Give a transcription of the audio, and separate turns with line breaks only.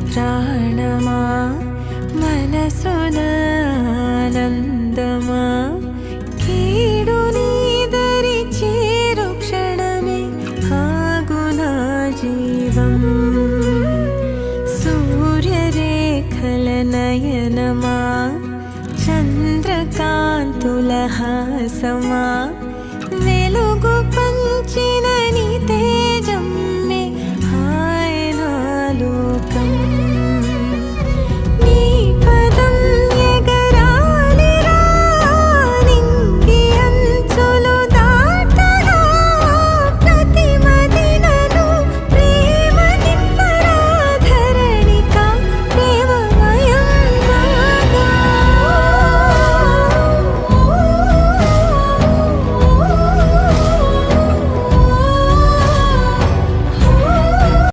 ప్రాణమా మనసున ఆనందమా కీడు నీదరి చేరు క్షణమే ఆగునా జీవం సూర్యరేఖల నయనమా చంద్రకాంతుల హాసమా వెలుగు పంచిన